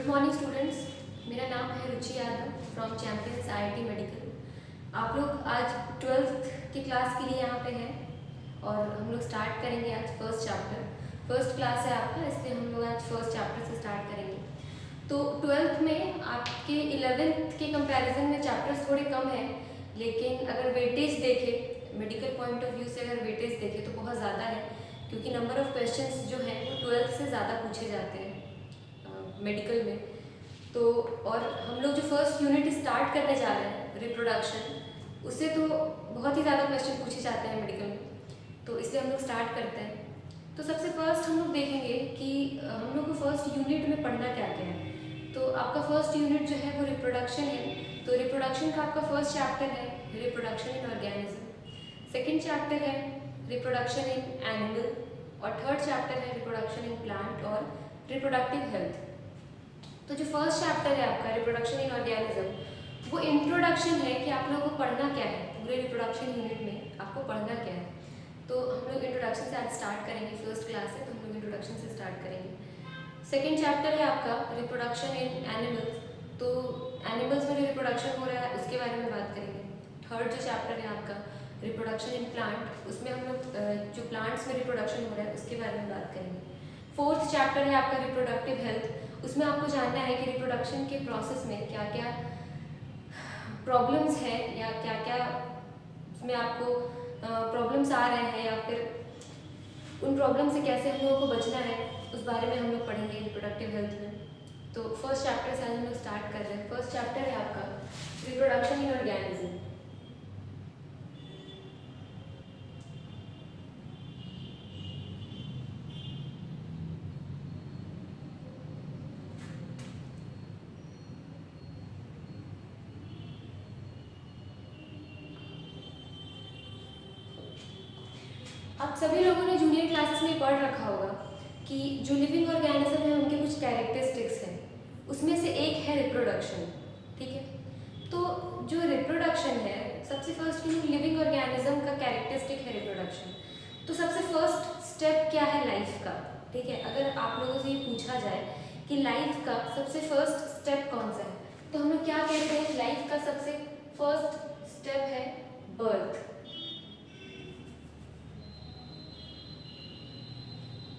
Good morning students, मेरा नाम है Ruchi Yadav from champions IIT medical. आप लोग आज 12th की क्लास के लिए यहाँ पे हैं और हम लोग स्टार्ट करेंगे आज फर्स्ट चैप्टर। फर्स्ट क्लास है आपका, इसलिए हम लोग आज फर्स्ट चैप्टर से स्टार्ट करेंगे। तो 12th में आपके 11th के कंपैरिजन में चैप्टर्स थोड़े कम हैं, लेकिन अगर वेटेज देखें, मेडिकल पॉइंट ऑफ व्यू से अगर वेटेज देखें तो बहुत ज़्यादा है, क्योंकि नंबर ऑफ़ क्वेश्चंस जो हैं वो 12th से ज़्यादा पूछे जाते हैं मेडिकल में। तो और हम लोग जो फर्स्ट यूनिट स्टार्ट करने जा रहे हैं रिप्रोडक्शन, उससे तो बहुत ही ज़्यादा क्वेश्चन पूछे जाते हैं मेडिकल में, तो इसलिए हम लोग स्टार्ट करते हैं। तो सबसे फर्स्ट हम लोग देखेंगे कि हम लोग को फर्स्ट यूनिट में पढ़ना क्या क्या है। तो आपका फर्स्ट यूनिट जो है वो रिप्रोडक्शन है। तो रिप्रोडक्शन का आपका फर्स्ट चैप्टर है reproduction in organism, second chapter है रिप्रोडक्शन इन एनिमल और थर्ड चैप्टर है रिप्रोडक्शन इन प्लांट और रिप्रोडक्टिव हेल्थ। तो जो फर्स्ट चैप्टर है आपका रिप्रोडक्शन इन ऑर्गेनिज्म, वो इंट्रोडक्शन है कि आप लोगों को पढ़ना क्या है पूरे रिप्रोडक्शन यूनिट में, आपको पढ़ना क्या है। तो हम लोग इंट्रोडक्शन से आज स्टार्ट करेंगे, फर्स्ट क्लास है तो हम लोग इंट्रोडक्शन से स्टार्ट करेंगे। सेकेंड चैप्टर है आपका रिप्रोडक्शन इन एनिमल्स, तो एनिमल्स में जो रिप्रोडक्शन हो रहा है उसके बारे में बात करेंगे। थर्ड जो चैप्टर है आपका रिप्रोडक्शन इन प्लांट, उसमें हम लोग जो प्लांट्स में रिप्रोडक्शन हो रहा है उसके बारे में बात करेंगे। फोर्थ चैप्टर है आपका रिप्रोडक्टिव हेल्थ, उसमें आपको जानना है कि रिप्रोडक्शन के प्रोसेस में क्या क्या प्रॉब्लम्स हैं या क्या क्या उसमें आपको प्रॉब्लम्स आ रहे हैं या फिर उन प्रॉब्लम से कैसे हम लोगों को बचना है, उस बारे में हम लोग पढ़ेंगे रिप्रोडक्टिव हेल्थ में। तो फर्स्ट चैप्टर से आज हम लोग स्टार्ट कर रहे हैं। फर्स्ट चैप्टर है आपका रिप्रोडक्शन इन ऑर्गेनिज्म। आप सभी लोगों ने जूनियर क्लासेस में पढ़ रखा होगा कि जो लिविंग ऑर्गेनिज्म है उनके कुछ कैरेक्टरिस्टिक्स हैं, उसमें से एक है रिप्रोडक्शन। ठीक है, तो जो रिप्रोडक्शन है सबसे फर्स्ट की लिविंग ऑर्गेनिज्म का कैरेक्टरिस्टिक है रिप्रोडक्शन। तो सबसे फर्स्ट स्टेप क्या है लाइफ का। ठीक है, अगर आप लोगों से ये पूछा जाए कि लाइफ का सबसे फर्स्ट स्टेप कौन सा है, तो हम लोग क्या कहते हैं, लाइफ का सबसे फर्स्ट स्टेप है बर्थ।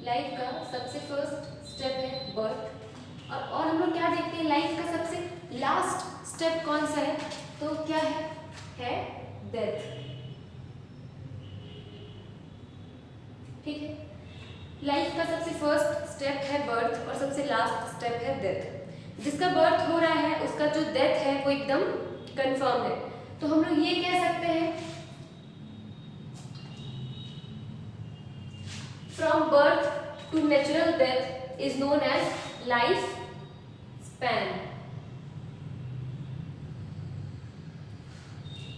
लाइफ का सबसे फर्स्ट स्टेप है बर्थ। और हम लोग क्या देखते हैं, लाइफ का सबसे लास्ट स्टेप कौन सा है, तो क्या है डेथ। ठीक है, लाइफ का सबसे फर्स्ट स्टेप है बर्थ और सबसे लास्ट स्टेप है डेथ। जिसका बर्थ हो रहा है उसका जो डेथ है वो एकदम कंफर्म है। तो हम लोग ये कह सकते हैं from birth to natural death is known as life span।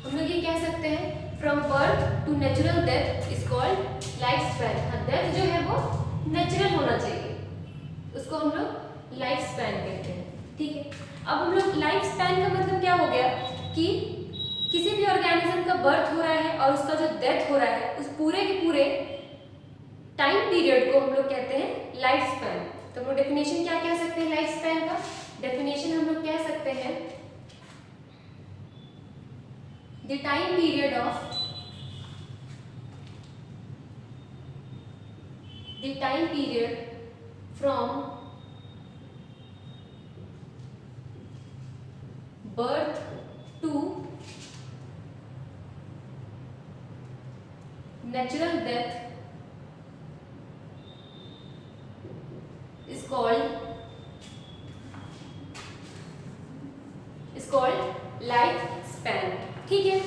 हम लोग ये कह सकते हैं from birth to natural death is called life span। Death जो है वो नेचुरल होना चाहिए, उसको हम लोग लाइफ स्पैन कहते हैं। ठीक है, अब हम लोग लाइफ स्पैन का मतलब क्या हो गया कि किसी भी ऑर्गेनिज्म का बर्थ हो रहा है और उसका जो डेथ हो रहा है उस पूरे के पूरे टाइम पीरियड को हम लोग कहते हैं लाइफ स्पैन। तो हम लोग डेफिनेशन क्या कह सकते हैं लाइफ स्पैन का, डेफिनेशन हम लोग कह सकते हैं the time period from birth to natural death is called life span. ठीक है,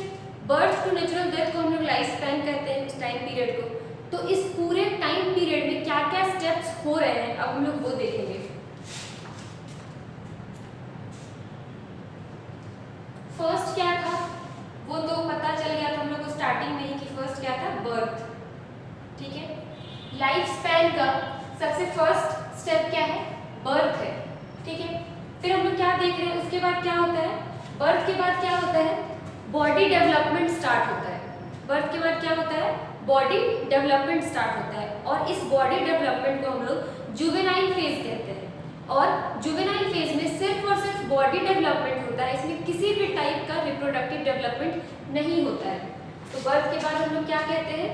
बर्थ टू नेचुरल डेथ को हम लोग लाइफ स्पैन कहते हैं इस टाइम पीरियड को। तो इस पूरे टाइम पीरियड में क्या क्या स्टेप्स हो रहे हैं अब हम लोग वो देखेंगे। फर्स्ट क्या था वो तो पता चल गया था हम लोग को स्टार्टिंग में ही कि फर्स्ट क्या था बर्थ। ठीक है, लाइफ स्पैन का सबसे फर्स्ट स्टेप क्या है, बर्थ है। ठीक है, फिर हम लोग क्या देख रहे हैं, उसके बाद क्या होता है, बर्थ के बाद क्या होता है, बॉडी डेवलपमेंट स्टार्ट होता है। बर्थ के बाद क्या होता है, बॉडी डेवलपमेंट स्टार्ट होता है और इस बॉडी डेवलपमेंट को हम लोग जुवेनाइल फेज कहते हैं। और जुवेनाइल फेज में सिर्फ और सिर्फ बॉडी डेवलपमेंट होता है, इसमें किसी भी टाइप का रिप्रोडक्टिव डेवलपमेंट नहीं होता है। तो बर्थ के बाद हम लोग क्या कहते हैं?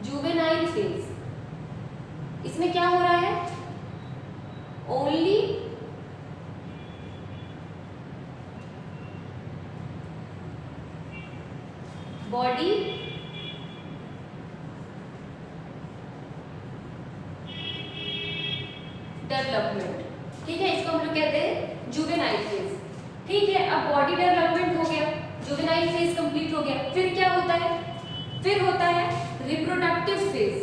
Juvenile phase. इसमें क्या हो रहा है? ओनली बॉडी डेवलपमेंट, ठीक है, इसको हम लोग कहते हैं जुवेनाइल फेज। ठीक है, अब बॉडी डेवलपमेंट हो गया, जुवेनाइल फेज कंप्लीट हो गया, फिर क्या होता है? फिर होता है रिप्रोडक्टिव फेज।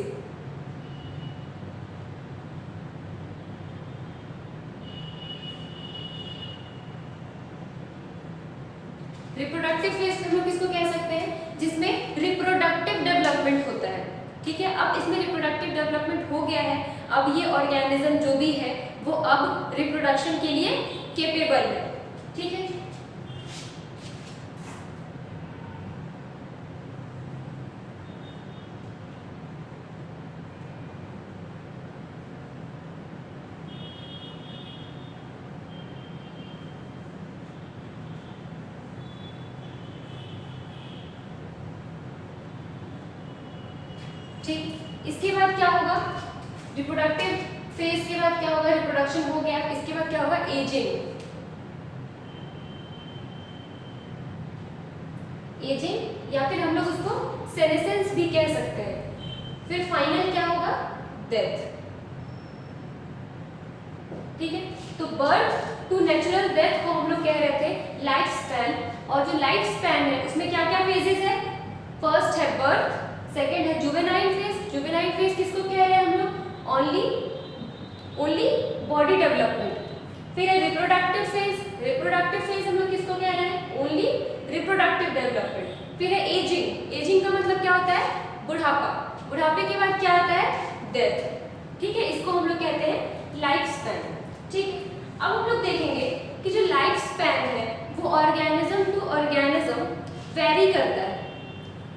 रिप्रोडक्टिव फेज हम लोग किसको कह सकते हैं? जिसमें रिप्रोडक्टिव डेवलपमेंट होता है। ठीक है, अब इसमें रिप्रोडक्टिव डेवलपमेंट हो गया है, अब ये ऑर्गेनिज्म जो भी है वो अब रिप्रोडक्शन के लिए केपेबल है। ठीक है, ठीक। इसके बाद क्या होगा? रिप्रोडक्टिव फेज के बाद क्या होगा? रिप्रोडक्शन हो गया, इसके बाद क्या होगा? एजिंग। एजिंग या फिर हम लोग उसको सेनेसेंस भी कह सकते हैं। फिर फाइनल क्या होगा? डेथ। ठीक है, तो बर्थ टू नेचुरल डेथ को हम लोग कह रहे थे लाइफ स्पैन, और जो लाइफ स्पैन है उसमें क्या क्या फेजेस है? फर्स्ट है बर्थ, सेकेंड है जुवेनाइल फेज। जुवेनाइल फेज किसको कह रहे हैं हम लोग? Only body development. फिर है रिप्रोडक्टिव फेज। रिप्रोडक्टिव फेज हम लोग किसको कह रहे हैं? Only reproductive development. फिर है एजिंग। एजिंग का मतलब क्या होता है? बुढ़ापा। बुढ़ापे के बाद क्या आता है? डेथ। ठीक है, इसको हम लोग कहते हैं लाइफ स्पैन। ठीक, अब हम लोग देखेंगे कि जो लाइफ स्पैन है वो ऑर्गेनिज्म टू ऑर्गेनिज्म वेरी करता है।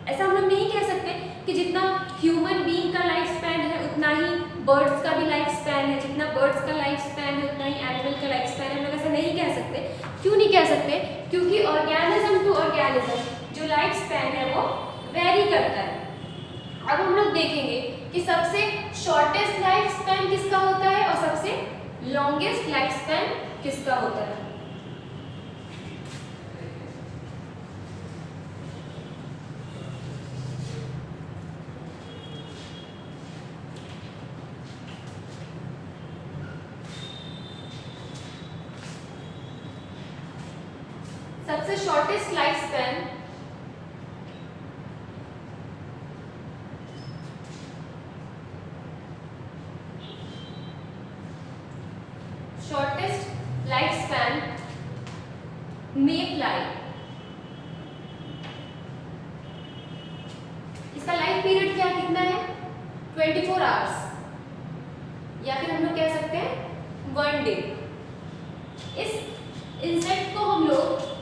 ऐसा हम लोग नहीं कह सकते कि जितना ह्यूमन बीइंग का लाइफ स्पैन है उतना ही बर्ड्स का भी लाइफ स्पैन है, जितना बर्ड्स का लाइफ स्पैन है उतना ही एनिमल का लाइफ स्पैन है। हम लोग ऐसा नहीं कह सकते। क्यों नहीं कह सकते? क्योंकि ऑर्गेनिज्म टू ऑर्गेनिज्म जो लाइफ स्पैन है वो वेरी करता है। अब हम लोग देखेंगे कि सबसे शॉर्टेस्ट लाइफ स्पैन किसका होता है और सबसे लॉन्गेस्ट लाइफ स्पैन किसका होता है। सबसे शॉर्टेस्ट लाइफ स्पैन मेफ्लाई। इसका लाइफ पीरियड क्या कितना है? 24 आवर्स, या फिर हम लोग कह सकते हैं 1 डे। इस इंसेक्ट को हम लोग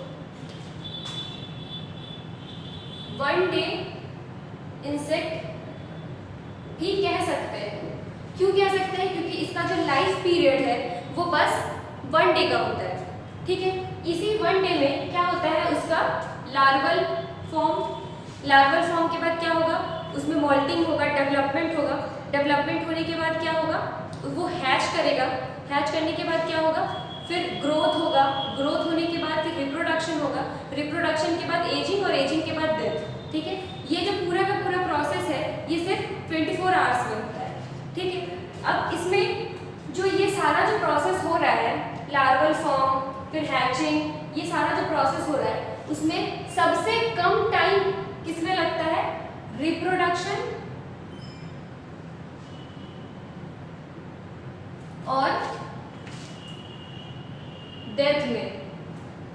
1 डे इंसेक्ट भी कह सकते हैं। क्यों कह सकते हैं? क्योंकि इसका जो लाइफ पीरियड है वो बस 1 डे का होता है। ठीक है, इसी 1 डे में क्या होता है? उसका लार्वल फॉर्म के बाद क्या होगा? उसमें मोल्टिंग होगा, डेवलपमेंट होगा। डेवलपमेंट होने के बाद क्या होगा? वो हैच करेगा। हैच करने के बाद क्या होगा? फिर ग्रोथ होगा। ग्रोथ होने के बाद फिर रिप्रोडक्शन होगा। रिप्रोडक्शन के बाद एजिंग, और एजिंग के बाद डेथ। ठीक है, ये जो पूरा का पूरा प्रोसेस है ये सिर्फ 24 आवर्स में होता है। ठीक है, अब इसमें जो ये सारा जो प्रोसेस हो रहा है, लार्वल फॉर्म फिर हैचिंग, ये सारा जो प्रोसेस हो रहा है उसमें सबसे कम टाइम किसमें लगता है? रिप्रोडक्शन और डेथ में।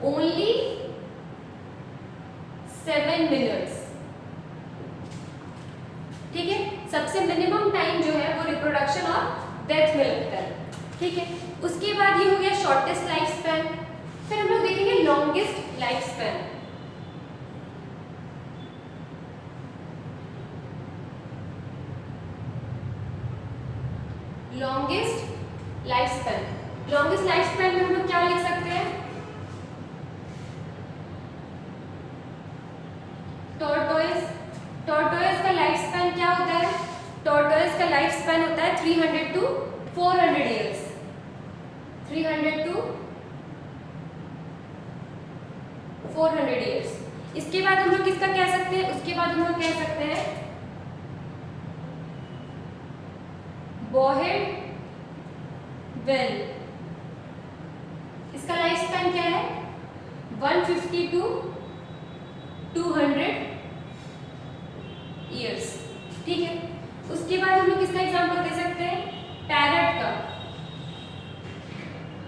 Only 7 minutes. ठीक है, सबसे मिनिमम टाइम जो है वो रिप्रोडक्शन और डेथ में लगता है। ठीक है, उसके बाद ये हो गया शॉर्टेस्ट लाइफ स्पैन। फिर हम लोग देखेंगे longest life span. Longest life span, longest life span में हम लोग क्या लिख सकते हैं, टॉर्टोइज, टॉर्टोइज का लाइफ स्पैन क्या होता है, टॉर्टोइज का लाइफ स्पैन होता है 300 to 400 ईयर्स, 300 to 400 ईयर्स। इसके बाद हम लोग किसका कह सकते हैं, उसके बाद हम लोग कह सकते हैं बॉहेड वेल, इसका लाइफ स्पैन क्या है 150 to 200 ईयर्स, ठीक है। उसके बाद हम लोग किसका एग्जांपल दे सकते हैं, पैरट का,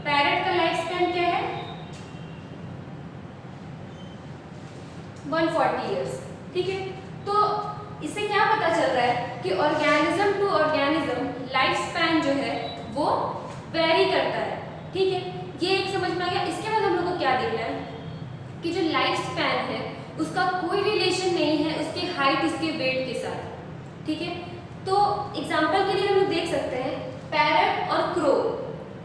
पैरट का लाइफ स्पैन क्या है 140 ईयर्स, ठीक है। तो इससे क्या पता चल रहा है कि organism to organism life span जो है वो वेरी करता है, ठीक है। ये एक समझ में आ गया। इसके बाद हम लोग को क्या देखना है कि जो लाइफ स्पैन है उसका कोई रिलेशन नहीं है उसके हाइट उसके वेट के साथ, ठीक है। तो एग्जांपल के लिए हम लोग देख सकते हैं पैरट और क्रो,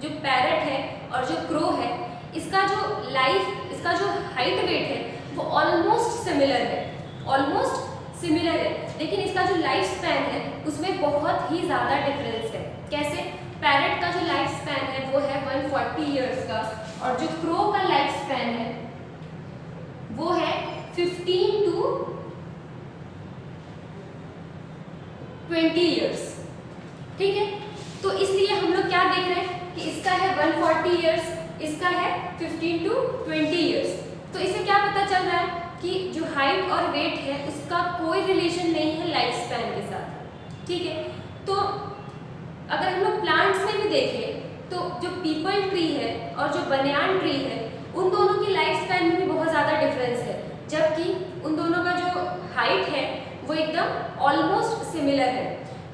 जो पैरट है और जो क्रो है इसका जो लाइफ, इसका जो हाइट वेट है वो ऑलमोस्ट सिमिलर है, ऑलमोस्ट सिमिलर है, लेकिन इसका जो लाइफ स्पैन है उसमें बहुत ही ज़्यादा डिफरेंस है। कैसे, पैरट का जो लाइफ स्पैन है वो है 140 ईयर्स का और जो क्रो का लाइफ स्पैन है वो है 15 to 20 ईयर्स, ठीक है। तो इसलिए हम लोग क्या देख रहे हैं कि इसका है 140 ईयर्स, इसका है 15 to 20 ईयर्स। तो इससे क्या पता चल रहा है कि जो हाइट और वेट है उसका कोई रिलेशन नहीं है लाइफ स्पैन के साथ, ठीक है। तो अगर हम लोग प्लांट्स में भी देखें तो जो पीपल ट्री है और जो बनियान ट्री है उन दोनों की लाइफ स्पैन में भी बहुत ज़्यादा डिफरेंस है, जबकि उन दोनों का जो हाइट है वो एकदम ऑलमोस्ट सिमिलर है।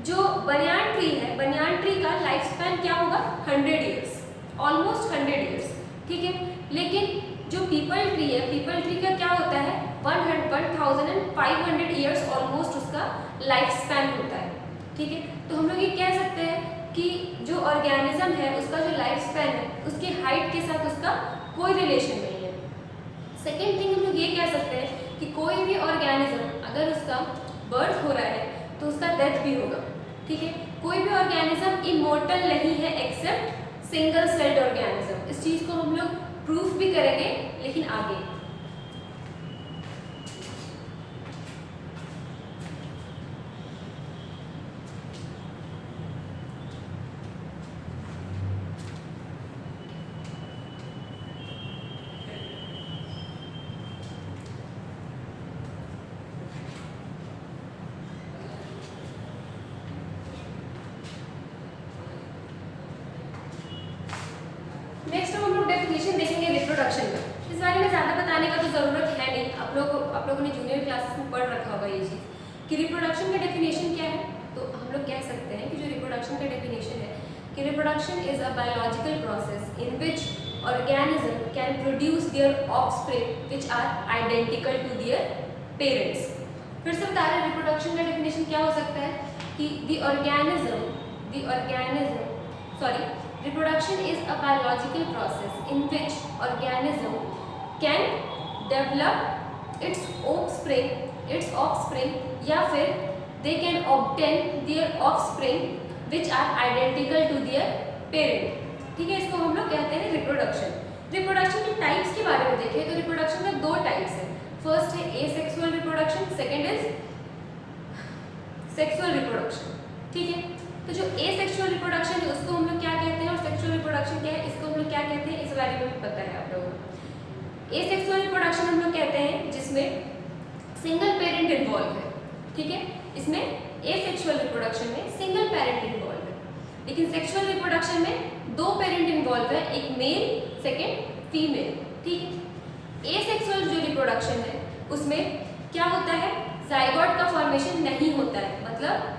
जो बनियान ट्री है, बनियान ट्री का लाइफ स्पैन क्या होगा 100 ईयर्स, ऑलमोस्ट 100 ईयर्स, ठीक है। लेकिन जो पीपल ट्री है, पीपल ट्री का क्या होता है 1500 ईयर्स ऑलमोस्ट उसका लाइफ स्पैन होता है, ठीक है। तो हम लोग ये कह सकते हैं कि जो ऑर्गेनिज्म है उसका जो लाइफ स्पैन है उसके हाइट के साथ उसका कोई रिलेशन नहीं है। सेकेंड थिंग हम लोग ये कह सकते हैं कि कोई भी ऑर्गेनिज्म अगर उसका बर्थ हो रहा है तो उसका डेथ भी होगा, ठीक है। कोई भी ऑर्गेनिज्म इमॉर्टल नहीं है एक्सेप्ट सिंगल सेल्ड ऑर्गेनिज्म। इस चीज़ को हम लोग प्रूफ भी करेंगे लेकिन आगे। नेक्स्ट हम लोग डेफिनेशन देखेंगे रिप्रोडक्शन का। इस बारे में ज़्यादा बताने का तो ज़रूरत है नहीं, आप लोगों ने जूनियर क्लासेस में पढ़ रखा होगा ये चीज़ कि रिप्रोडक्शन का डेफिनेशन क्या है। तो हम लोग कह सकते हैं कि जो रिप्रोडक्शन का डेफिनेशन है कि reproduction is a biological process in which organism can produce their offspring which are identical to their parents. फिर से बता रहे हैं रिप्रोडक्शन का डेफिनेशन क्या हो सकता है कि reproduction is a biological process in which organism can develop its offspring या फिर they can obtain their offspring which are identical to their parent, ठीक है। इसको हम लोग कहते हैं रिप्रोडक्शन। रिप्रोडक्शन के टाइप्स के बारे में देखें तो रिप्रोडक्शन में दो टाइप्स हैं। फर्स्ट है asexual reproduction, second is sexual reproduction, ठीक है। तो जो एसेक्सुअल रिप्रोडक्शन है उसको हम लोग क्या कहते हैं और सेक्सुअल रिप्रोडक्शन क्या है इसको हम लोग क्या कहते हैं, इस बारे में भी पता है आप लोगों को। एसेक्सुअल रिप्रोडक्शन हम लोग कहते हैं जिसमें सिंगल पेरेंट इन्वॉल्व है, ठीक है। इसमें एसेक्सुअल रिप्रोडक्शन में सिंगल पेरेंट इन्वॉल्व है, लेकिन सेक्सुअल रिप्रोडक्शन में दो पेरेंट इन्वॉल्व है, एक मेल सेकेंड फीमेल, ठीक है। एसेक्सुअल जो रिप्रोडक्शन है उसमें क्या होता है, जाइगोट का फॉर्मेशन नहीं होता है, मतलब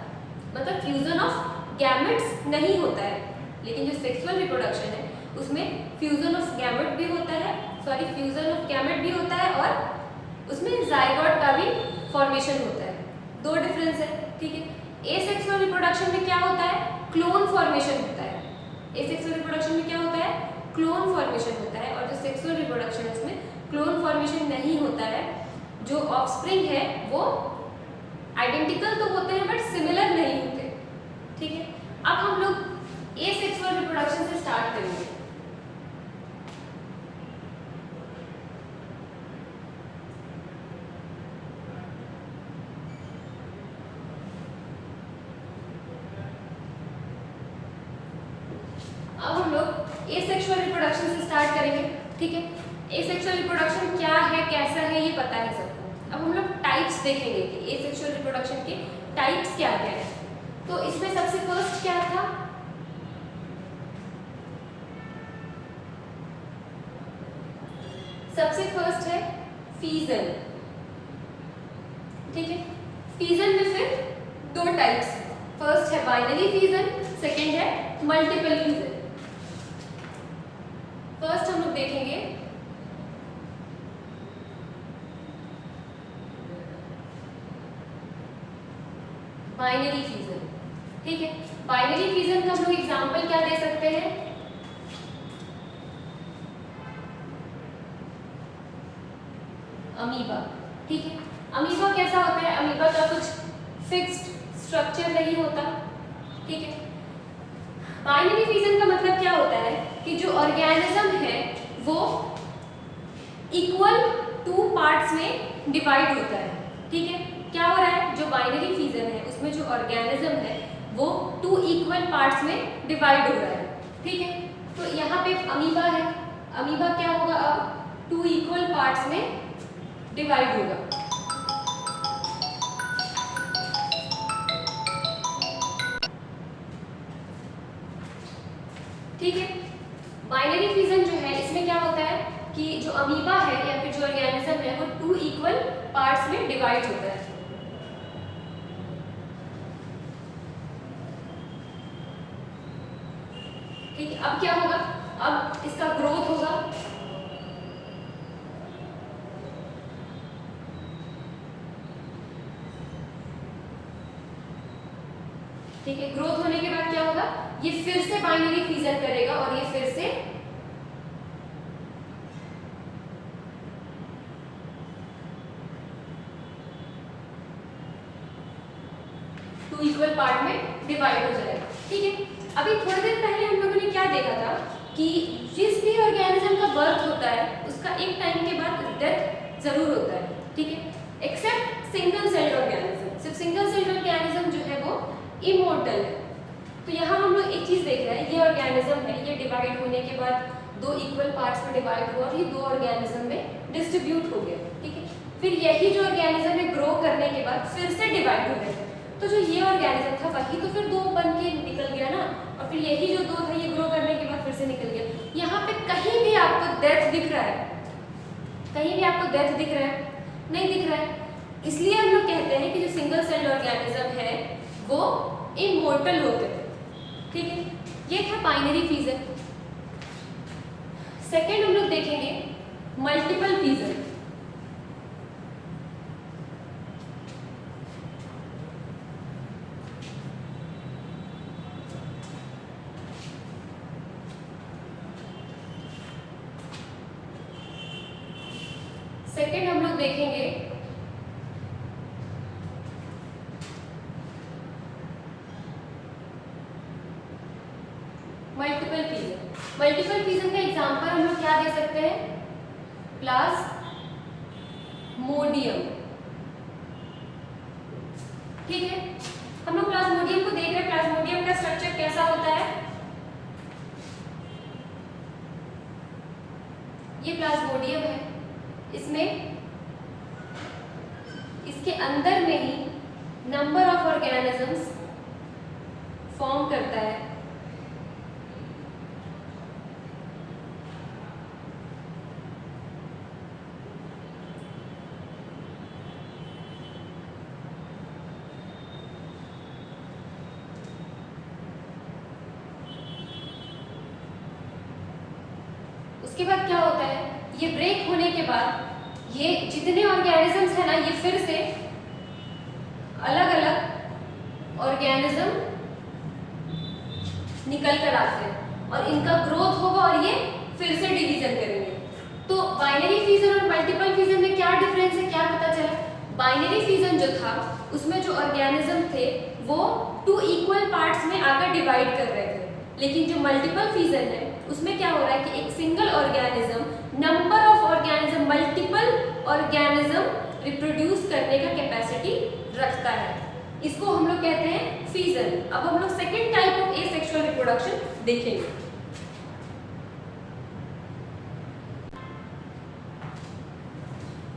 फ्यूजन ऑफ गैमेट्स नहीं होता है। लेकिन जो सेक्सुअल रिप्रोडक्शन है उसमें फ्यूजन ऑफ गैमेट भी होता है, फ्यूजन ऑफ गैमेट भी होता है और उसमें जाइगोट का भी फॉर्मेशन होता है। दो डिफरेंस है, ठीक है। एसेक्सुअल रिप्रोडक्शन में क्या होता है, क्लोन फॉर्मेशन होता है। एसेक्सुअल रिप्रोडक्शन में क्या होता है? क्लोन फॉर्मेशन होता है। और जो सेक्सुअल रिप्रोडक्शन है उसमें क्लोन फॉर्मेशन नहीं होता है। जो ऑफस्प्रिंग है वो आइडेंटिकल तो होते हैं बट सिमिलर नहीं होते। ठीक है, अब हम लोग एसेक्सुअल रिप्रोडक्शन से स्टार्ट करेंगे। अब हम लोग एसेक्सुअल रिप्रोडक्शन से स्टार्ट करेंगे। ठीक है, एसेक्सुअल रिप्रोडक्शन क्या है, कैसा है, ये पता है सबको। अब हम लोग टाइप्स देखेंगे कि एसेक्सुअल रिप्रोडक्शन के टाइप्स क्या क्या है। तो इसमें सबसे फर्स्ट क्या था? सबसे फर्स्ट है फीजन। ठीक है, फीजन में फिर दो टाइप्स, फर्स्ट है बाइनरी फीजन, सेकंड है मल्टीपल फीजन। फर्स्ट हम लोग देखेंगे बाइनरी फीजन। ठीक है, बाइनरी फीजन का हम लोग एग्जांपल क्या दे सकते हैं? अमीबा। ठीक है, अमीबा कैसा होता है? अमीबा का कुछ फिक्स्ड स्ट्रक्चर नहीं होता। ठीक है, बाइनरी फीजन का मतलब क्या होता है कि जो ऑर्गेनिज्म है वो इक्वल टू पार्ट्स में डिवाइड होता है। ठीक है, क्या हो रहा है? जो बाइनरी फीजन है उसमें जो ऑर्गेनिज्म है वो टू इक्वल पार्ट्स में डिवाइड हो रहा है। ठीक है, तो यहाँ पे अमीबा है, अमीबा क्या होगा? अब टू इक्वल पार्ट्स में डिवाइड होगा। ठीक है, बाइनरी फीजन जो है इसमें क्या होता है कि जो अमीबा है या फिर जो ऑर्गेनिज्म है वो टू इक्वल पार्ट्स में डिवाइड होता है। ठीक है, अब क्या होगा? अब इसका ग्रोथ होगा। ठीक है, ग्रोथ होने के बाद क्या होगा? ये फिर से बाइनरी फीजन करेगा और ये फिर से टू इक्वल पार्ट में डिवाइड हो जाएगा। ठीक है, अभी थोड़ी देर पहले हम लोगों ने क्या देखा था कि जिस भी ऑर्गेनिज्म का बर्थ होता है उसका एक टाइम के बाद डेथ जरूर होता है। ठीक है, एक्सेप्ट सिंगल सेल्ड ऑर्गेनिज्म। सिर्फ सिंगल सेल्ड ऑर्गेनिज्म जो है वो इमोर्टल है। तो यहाँ हम लोग एक चीज देख रहे हैं, ये ऑर्गेनिज्म है, ये डिवाइड होने के बाद दो इक्वल पार्ट्स में डिवाइड हुआ और ये दो ऑर्गेनिज्म में डिस्ट्रीब्यूट हो गया। ठीक है, फिर यही जो ऑर्गेनिज्म है ग्रो करने के बाद फिर से डिवाइड हो गया। तो जो ये ऑर्गेनिज्म था वही तो फिर दो बन के निकल गया ना, और फिर यही जो दो था ये ग्रो करने के बाद फिर से निकल गया। यहाँ पे कहीं भी आपको डेथ दिख रहा है? कहीं भी आपको डेथ दिख रहा है? नहीं दिख रहा है। इसलिए हम लोग कहते हैं कि जो सिंगल सेल्ड ऑर्गेनिज्म है वो इमोर्टल होते हैं। ठीक है, ये था बाइनरी फीजन। सेकेंड हम लोग देखेंगे मल्टीपल फीजन। सेकेंड हम लोग देखेंगे मल्टीपल फीजन। मल्टीपल फीजन का एग्जांपल हम लोग क्या दे सकते हैं? प्लाज्मोडियम। ठीक है, हम लोग प्लाज्मोडियम को देख रहे हैं। प्लाज्मोडियम का स्ट्रक्चर कैसा होता है? ये प्लाज्मोडियम है, इसमें इसके अंदर में ही नंबर ऑफ ऑर्गेनिजम्स फॉर्म करता है। उसके बाद क्या होता है? ये ब्रेक होने के बाद ये जितने ऑर्गेनिजम्स है ना ये फिर से अलग अलग ऑर्गेनिज्म निकल कर आते हैं और इनका ग्रोथ होगा और ये फिर से डिवीजन करेंगे। तो बाइनरी फिजन और मल्टीपल फिजन में क्या डिफरेंस है, क्या पता चला? बाइनरी फिजन जो था उसमें जो ऑर्गेनिज्म थे वो 2 इक्वल पार्ट्स में आकर डिवाइड कर रहे थे, लेकिन जो मल्टीपल फिजन है उसमें क्या हो रहा है कि एक single organism number of organism multiple organism reproduce करने का कैपेसिटी रखता है। इसको हम लोग कहते हैं फिजन। अब हम लोग second type of asexual reproduction देखेंगे।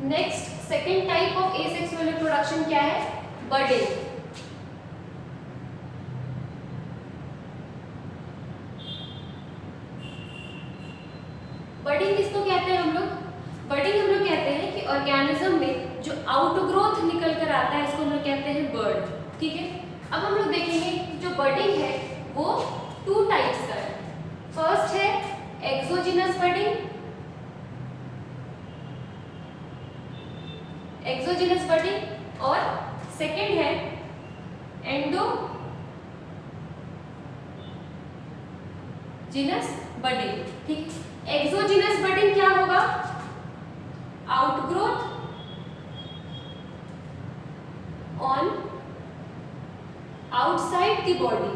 Next second type of asexual reproduction क्या है? बर्डिंग। बर्डिंग किसको कहते हैं हम लोग? बर्डिंग हम लोग कहते हैं कि ऑर्गेनिज्म में जो आउटग्रोथ निकल कर आता है इसको हम लोग कहते हैं बर्ड। ठीक है, अब हम लोग देखेंगे जो बर्डिंग है वो 2 टाइप्स का है। फर्स्ट है एक्सोजिनस बर्डिंग, एक्सोजिनस बर्डिंग, और सेकेंड है एंडोजिनस बर्डिंग। ठीक, एक्सोजिनस बर्डिंग क्या होगा? Outgrowth on outside the body,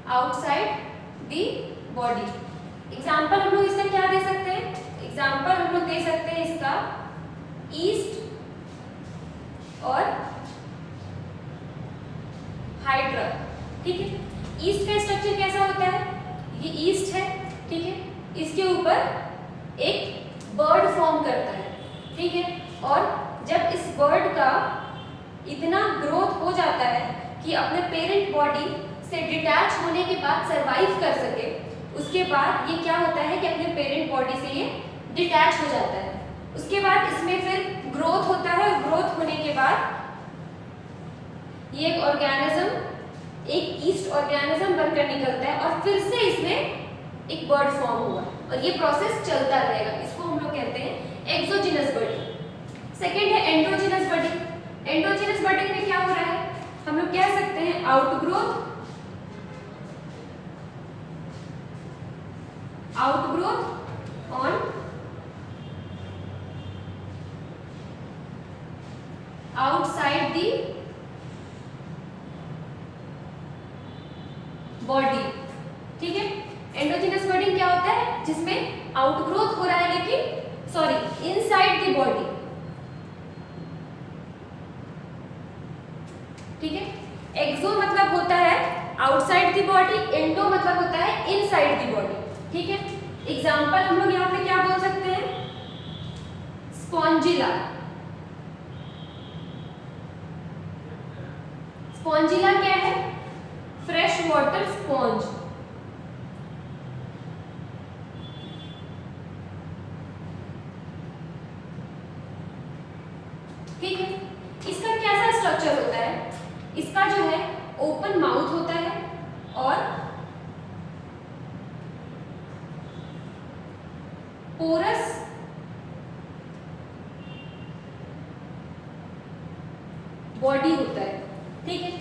outside the body. Example हम लोग इसका क्या दे सकते हैं? एग्जाम्पल हम लोग दे सकते हैं इसका ईस्ट और हाइड्रा। ठीक है, ईस्ट का स्ट्रक्चर कैसा होता है? ये ईस्ट है, ठीक है, इसके ऊपर एक बर्ड फॉर्म करता है। ठीक है, और जब इस बर्ड का इतना ग्रोथ हो जाता है कि अपने पेरेंट बॉडी से डिटैच होने के बाद सरवाइव कर सके, उसके बाद ये क्या होता है कि अपने पेरेंट बॉडी से ये डिटैच हो जाता है। उसके बाद इसमें फिर ग्रोथ होता है और ग्रोथ होने के बाद ये एक ऑर्गेनिज्म, एक ईस्ट ऑर्गेनिज्म बनकर निकलता है और फिर से इसमें एक बर्ड फॉर्म हुआ और ये प्रोसेस चलता रहेगा। इसको हम लोग कहते हैं एक्सोजिनस बर्डिंग। सेकेंड है एंडोजिनस बर्डिंग। एंडोजिनस बर्डिंग में क्या हो रहा है? हम लोग कह सकते हैं outgrowth on outside the body. ठीक है, एंडोजिनस बर्डिंग क्या होता है? जिसमें आउटग्रोथ हो रहा है लेकिन इनसाइड दी बॉडी। ठीक है, एक्सो मतलब होता है आउटसाइड दी बॉडी, एंडो मतलब होता है इनसाइड दी बॉडी। ठीक है, एग्जाम्पल हम लोग यहाँ पे क्या बोल सकते हैं? स्पॉन्जिला। स्पॉन्जिला क्या है? Fresh water sponge. ठीक है, इसका कैसा स्ट्रक्चर होता है? इसका जो है ओपन माउथ होता है और पोरस बॉडी होता है। ठीक है,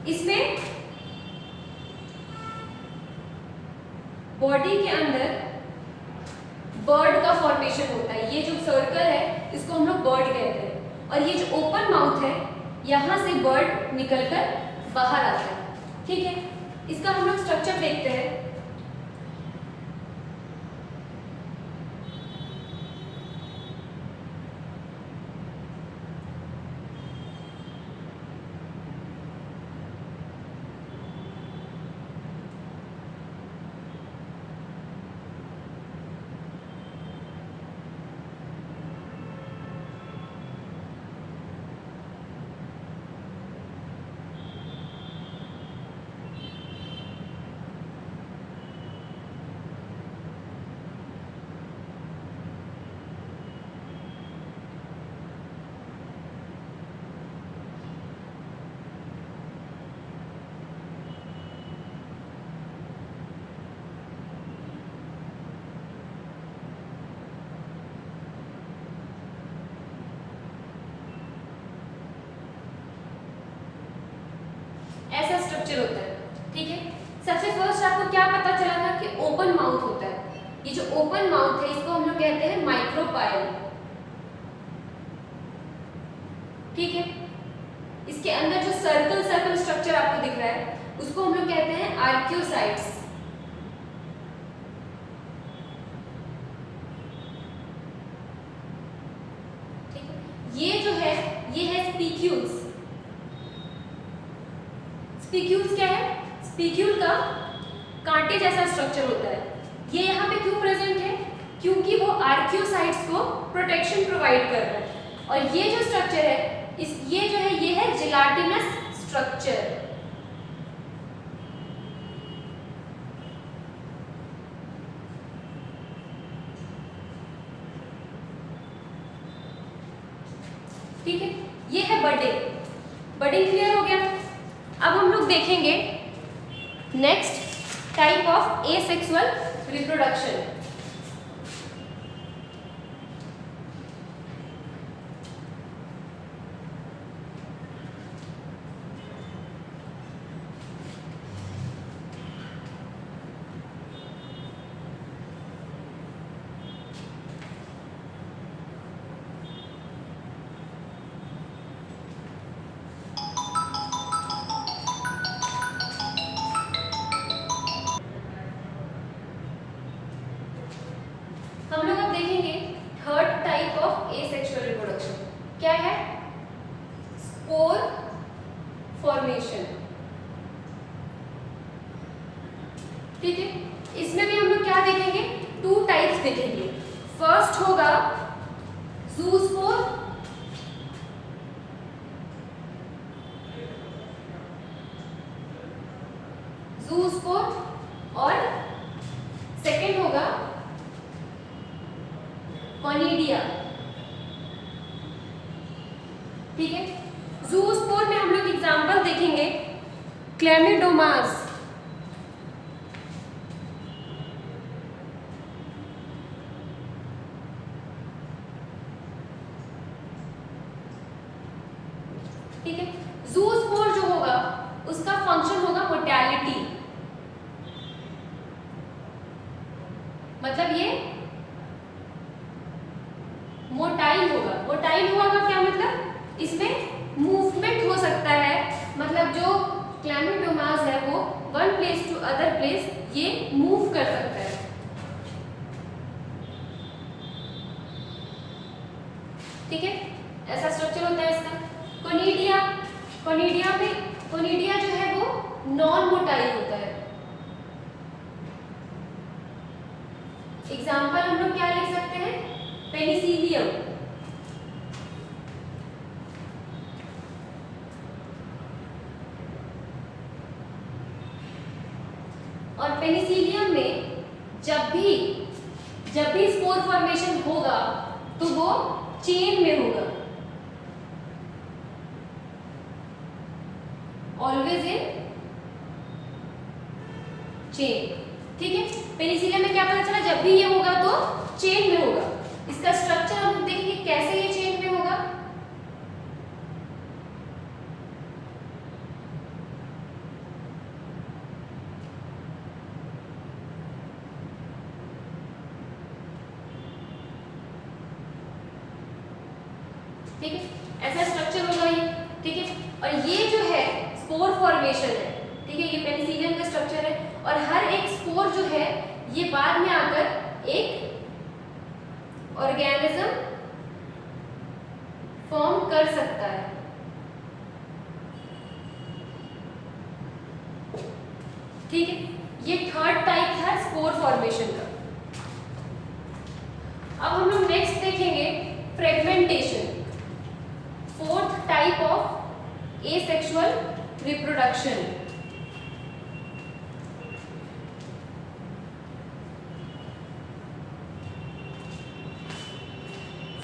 इसमें बॉडी के अंदर बर्ड का फॉर्मेशन होता है। ये जो सर्कल है इसको हम लोग बर्ड कहते हैं और ये जो ओपन माउथ है यहाँ से बर्ड निकलकर बाहर आता है। ठीक है, इसका हम लोग स्ट्रक्चर देखते हैं। फर्स्ट आपको क्या पता चला था कि ओपन माउथ होता है। ये जो ओपन माउथ है इसको हम लोग कहते हैं माइक्रोपाइल। ठीक है, इसके अंदर जो सर्कल सर्कल स्ट्रक्चर आपको दिख रहा है उसको हम लोग कहते हैं आर्कियोसाइट्स। ठीक है, ये जो है ये है स्पीक्यूल्स। स्पीक्यूल्स क्या है? स्पीक्यूल का कांटे जैसा स्ट्रक्चर होता है। ये यहाँ पे क्यों प्रेजेंट है? क्योंकि वो आर्कियोसाइट्स को प्रोटेक्शन प्रोवाइड कर रहा है। और ये जो स्ट्रक्चर है ये जो है ये है जिलाटिनस स्ट्रक्चर। ठीक है, ये है बडिंग। बडिंग क्लियर हो गया। अब हम लोग देखेंगे next type of asexual reproduction. हम लोग अब देखेंगे third type of asexual reproduction. क्या है? Spore formation. ठीक है, इसमें भी हम लोग क्या देखेंगे? टू टाइप्स देखेंगे। फर्स्ट होगा ज़ूस्पोर, ज़ूस्पोर, और सेकंड होगा कॉनिडिया। ठीक है, ज़ूस्पोर में हम लोग एग्जांपल देखेंगे क्लेमिडोमास, ठीक है। ज़ूस्पोर जो होगा उसका फंक्शन होगा मोर्टेलिटी, मतलब ये मोटाइल होगा। मोटाइल हुआ का क्या मतलब? इसमें मूवमेंट हो सकता है, मतलब जो क्लेमिडोमास है वो one place to other place ये मूव कर सकता है। ठीक है, ऐसा स्ट्रक्चर होता है इसका। कोनिडिया, कोनिडिया जो है वो नॉन मोटाइल होता है। एग्जाम्पल हम लोग क्या लिख सकते हैं? पेनिसिलियम, और पेनिसिलियम में जब भी स्पोर फॉर्मेशन होगा तो वो चेन में होगा, ऑलवेज इन चेन। ठीक है, पेनिसिलियम में क्या पता चला? जब भी ये होगा तो चेन में होगा। इसका स्ट्रक्चर हम लोग देखेंगे कैसे ये चेन में होगा। ठीक है, ऐसा स्ट्रक्चर होगा ये। ठीक है, और ये जो है स्पोर फॉर्मेशन है। ठीक है, ये पेनिसिलियम का स्ट्रक्चर है, और हर एक स्पोर जो है ये बाद में आकर एक ऑर्गेनिज्म फॉर्म कर सकता है। ठीक है, ये थर्ड टाइप था स्पोर फॉर्मेशन का। अब हम लोग नेक्स्ट देखेंगे fragmentation, fourth type of asexual reproduction.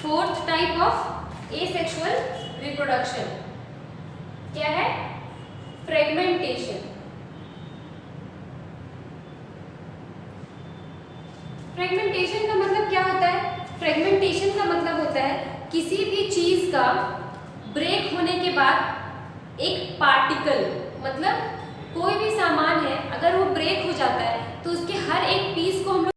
Fourth type of asexual reproduction क्या है? फ्रेगमेंटेशन। फ्रेगमेंटेशन का मतलब क्या होता है? फ्रेगमेंटेशन का मतलब होता है किसी भी चीज का ब्रेक होने के बाद एक पार्टिकल, मतलब कोई भी